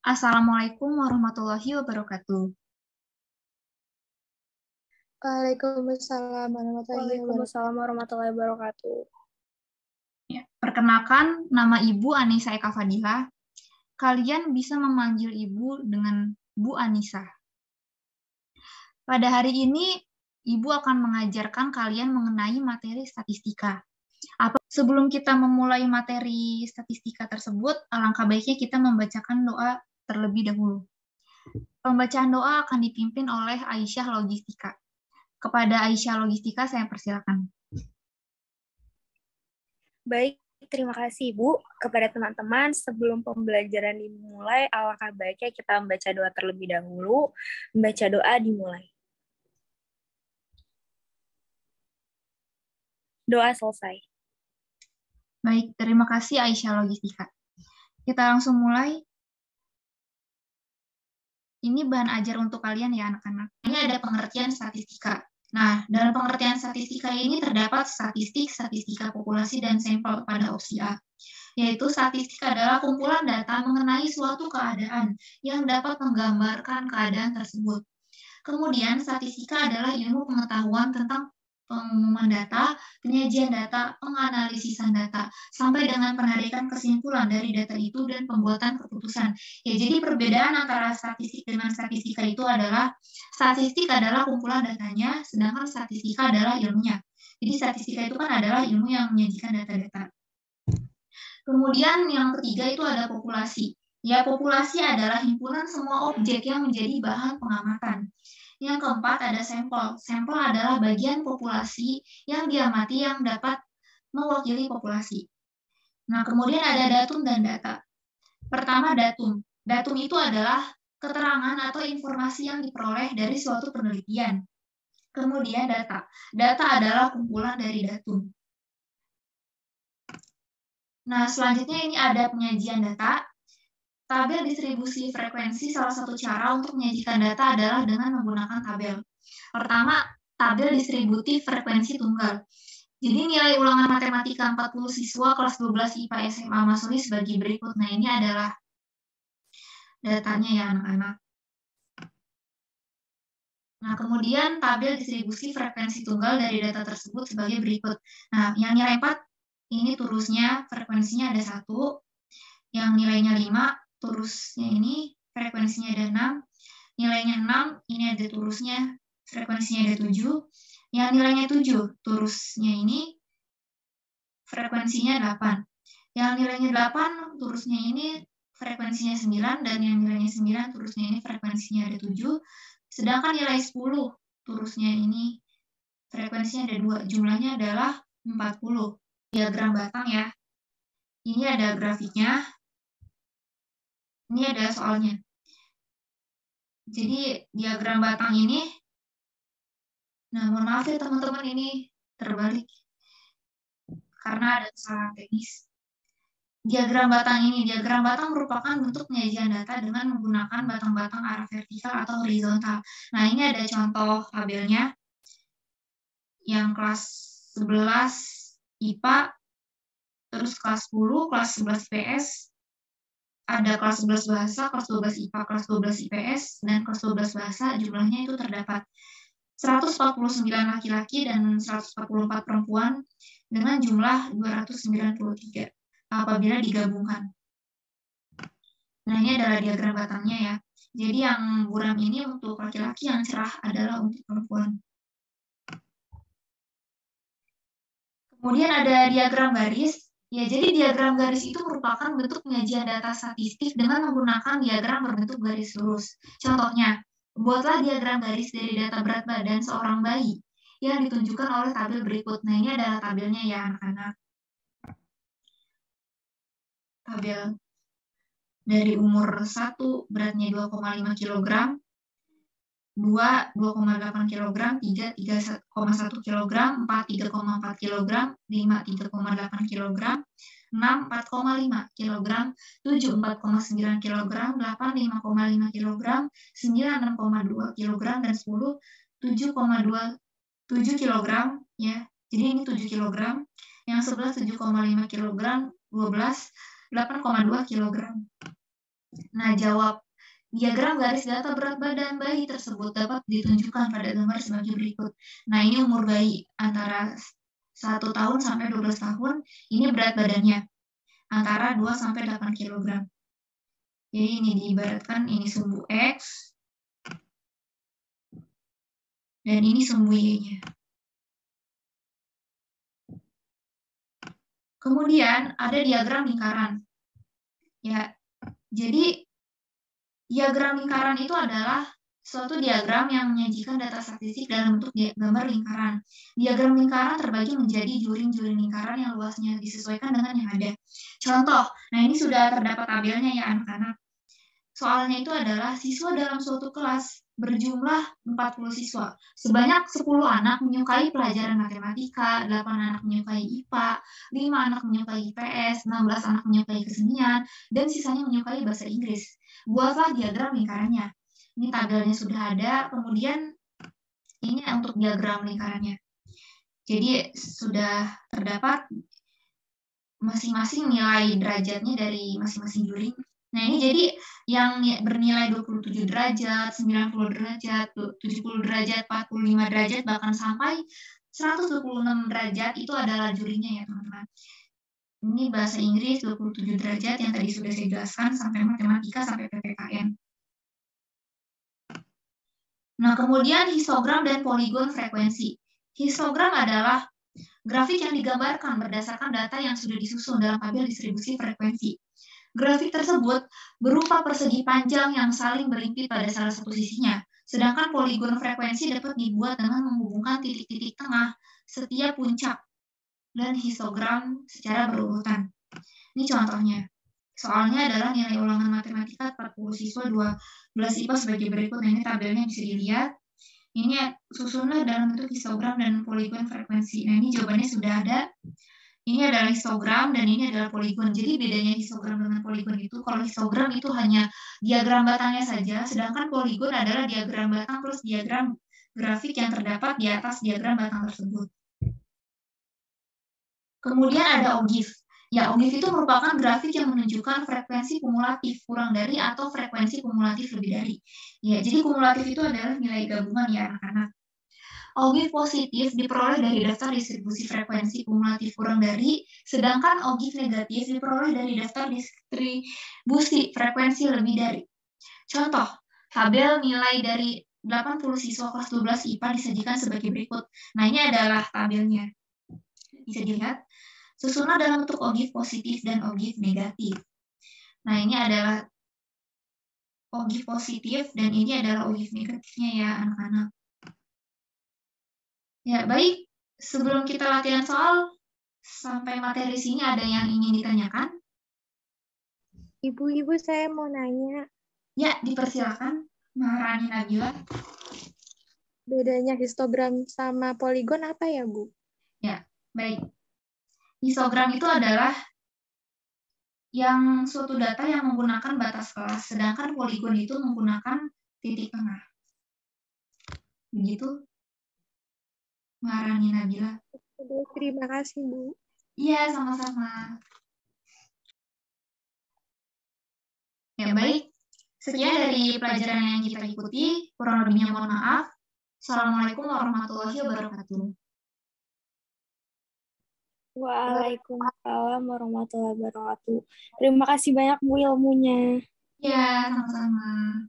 Assalamualaikum warahmatullahi wabarakatuh. Waalaikumsalam warahmatullahi wabarakatuh. Ya, perkenalkan, nama Ibu Anissa Eka Fadilah. Kalian bisa memanggil Ibu dengan Bu Anissa. Pada hari ini, Ibu akan mengajarkan kalian mengenai materi statistika. Sebelum kita memulai materi statistika tersebut, alangkah baiknya kita membacakan doa terlebih dahulu. Pembacaan doa akan dipimpin oleh Aisyah Logistika. Kepada Aisyah Logistika, saya persilakan. Baik, terima kasih Bu. Kepada teman-teman, sebelum pembelajaran dimulai, alangkah baiknya kita membaca doa terlebih dahulu. Membaca doa dimulai. Doa selesai. Baik, terima kasih Aisyah Logistika. Kita langsung mulai. Ini bahan ajar untuk kalian ya anak-anak. Ini ada pengertian statistika. Nah, dalam pengertian statistika ini terdapat statistik, statistika populasi, dan sampel pada opsi A. Yaitu statistik adalah kumpulan data mengenai suatu keadaan yang dapat menggambarkan keadaan tersebut. Kemudian, statistika adalah ilmu pengetahuan tentang pengumuman data, penyajian data, penganalisisan data, sampai dengan penarikan kesimpulan dari data itu dan pembuatan keputusan. Ya, jadi perbedaan antara statistik dengan statistika itu adalah statistik adalah kumpulan datanya, sedangkan statistika adalah ilmunya. Jadi statistika itu kan adalah ilmu yang menyajikan data-data. Kemudian yang ketiga itu ada populasi. Ya, populasi adalah himpunan semua objek yang menjadi bahan pengamatan. Yang keempat ada sampel. Sampel adalah bagian populasi yang diamati yang dapat mewakili populasi. Nah, kemudian ada datum dan data. Pertama, datum. Datum itu adalah keterangan atau informasi yang diperoleh dari suatu penelitian. Kemudian data. Data adalah kumpulan dari datum. Nah, selanjutnya ini ada penyajian data. Tabel distribusi frekuensi salah satu cara untuk menyajikan data adalah dengan menggunakan tabel. Pertama, tabel distributif frekuensi tunggal. Jadi nilai ulangan matematika 40 siswa kelas 12 IPA SMA Masuli sebagai berikut. Nah, ini adalah datanya ya anak-anak. Nah, kemudian tabel distribusi frekuensi tunggal dari data tersebut sebagai berikut. Nah, yang nilai 4, ini turusnya frekuensinya ada 1. Yang nilainya 5, turusnya ini frekuensinya ada 6, nilainya 6, ini ada turusnya, frekuensinya ada 7, yang nilainya 7, turusnya ini frekuensinya 8, yang nilainya 8, turusnya ini frekuensinya 9, dan yang nilainya 9, turusnya ini frekuensinya ada 7, sedangkan nilai 10, turusnya ini frekuensinya ada 2, jumlahnya adalah 40. Diagram batang ya, ini ada grafiknya. Ini ada soalnya. Jadi diagram batang ini, nah mohon maaf ya teman-teman ini terbalik karena ada kesalahan teknis. Diagram batang merupakan bentuk penyajian data dengan menggunakan batang-batang arah vertikal atau horizontal. Nah ini ada contoh tabelnya yang kelas 11 IPA, terus kelas 10, kelas 11 IPS, ada kelas 11 bahasa, kelas 12 IPA, kelas 12 IPS, dan kelas 12 bahasa, jumlahnya itu terdapat 149 laki-laki dan 144 perempuan dengan jumlah 293 apabila digabungkan. Nah, ini adalah diagram batangnya ya. Jadi yang buram ini untuk laki-laki, yang cerah adalah untuk perempuan. Kemudian ada diagram garis. Ya, jadi diagram garis itu merupakan bentuk penyajian data statistik dengan menggunakan diagram berbentuk garis lurus. Contohnya, buatlah diagram garis dari data berat badan seorang bayi yang ditunjukkan oleh tabel berikut. Nah, ini adalah tabelnya ya anak-anak. Tabel dari umur 1 beratnya 2,5 kg, 2, 2,8 kg, 3, 3,1 kg, 4, 3,4 kg, 5, 3,8 kg, 6, 4,5 kg, 7, 4,9 kg, 8, 5,5 kg, 9, 6,2 kg, dan 10, 7,7 kg, ya. Jadi ini 7 kg, yang 11 7,5 kg, 12, 8,2 kg. Nah, jawab. Diagram garis data berat badan bayi tersebut dapat ditunjukkan pada gambar sebagai berikut. Nah, ini umur bayi antara 1 tahun sampai 12 tahun, ini berat badannya antara 2 sampai 8 kg. Jadi ini diibaratkan ini sumbu X dan ini sumbu Y-nya. Kemudian ada diagram lingkaran. Ya, jadi diagram lingkaran itu adalah suatu diagram yang menyajikan data statistik dalam bentuk gambar lingkaran. Diagram lingkaran terbagi menjadi juring-juring lingkaran yang luasnya disesuaikan dengan yang ada. Contoh, nah ini sudah terdapat tabelnya ya anak-anak. Soalnya itu adalah siswa dalam suatu kelas berjumlah 40 siswa. Sebanyak 10 anak menyukai pelajaran matematika, 8 anak menyukai IPA, 5 anak menyukai IPS, 16 anak menyukai kesenian, dan sisanya menyukai bahasa Inggris. Buatlah diagram lingkarannya. Ini tabelnya sudah ada, kemudian ini untuk diagram lingkarannya. Jadi sudah terdapat masing-masing nilai derajatnya dari masing-masing juring. Nah, ini jadi yang bernilai 27 derajat, 90 derajat, 70 derajat, 45 derajat, bahkan sampai 126 derajat itu adalah jurinya ya, teman-teman. Ini bahasa Inggris 27 derajat yang tadi sudah saya jelaskan, sampai matematika, sampai PPKN. Nah, kemudian histogram dan poligon frekuensi. Histogram adalah grafik yang digambarkan berdasarkan data yang sudah disusun dalam tabel distribusi frekuensi. Grafik tersebut berupa persegi panjang yang saling berhimpit pada salah satu sisinya, sedangkan poligon frekuensi dapat dibuat dengan menghubungkan titik-titik tengah setiap puncak dan histogram secara berurutan. Ini contohnya. Soalnya adalah nilai ulangan matematika 40 siswa 12 IPA sebagai berikut. Nah, ini tabelnya bisa dilihat. Ini susunlah dalam bentuk histogram dan poligon frekuensi. Nah, ini jawabannya sudah ada. Ini adalah histogram dan ini adalah poligon. Jadi bedanya histogram dengan poligon itu, kalau histogram itu hanya diagram batangnya saja, sedangkan poligon adalah diagram batang plus diagram grafik yang terdapat di atas diagram batang tersebut. Kemudian ada OGIF. Ya, OGIF itu merupakan grafik yang menunjukkan frekuensi kumulatif kurang dari atau frekuensi kumulatif lebih dari. Ya, jadi kumulatif itu adalah nilai gabungan ya anak-anak. OGIF positif diperoleh dari daftar distribusi frekuensi kumulatif kurang dari, sedangkan OGIF negatif diperoleh dari daftar distribusi frekuensi lebih dari. Contoh, tabel nilai dari 80 siswa kelas 12 IPA disajikan sebagai berikut. Nah, ini adalah tabelnya. Bisa dilihat, susunan dalam bentuk OGIF positif dan OGIF negatif. Nah, ini adalah OGIF positif dan ini adalah OGIF negatifnya ya, anak-anak. Ya, baik. Sebelum kita latihan soal, sampai materi sini ada yang ingin ditanyakan? Ibu, saya mau nanya. Ya, dipersilakan, Maharani Nabila. Bedanya histogram sama poligon apa ya, Bu? Ya, baik. Histogram itu adalah yang suatu data yang menggunakan batas kelas, sedangkan poligon itu menggunakan titik tengah. Begitu, Maharani Nabila. Terima kasih, Bu. Iya, sama-sama. Ya, baik. Sekian dari pelajaran yang kita ikuti. Kurang lebihnya mohon maaf. Assalamualaikum warahmatullahi wabarakatuh. Waalaikumsalam warahmatullahi wabarakatuh. Terima kasih banyak, Bu, ilmunya. Ya, sama-sama.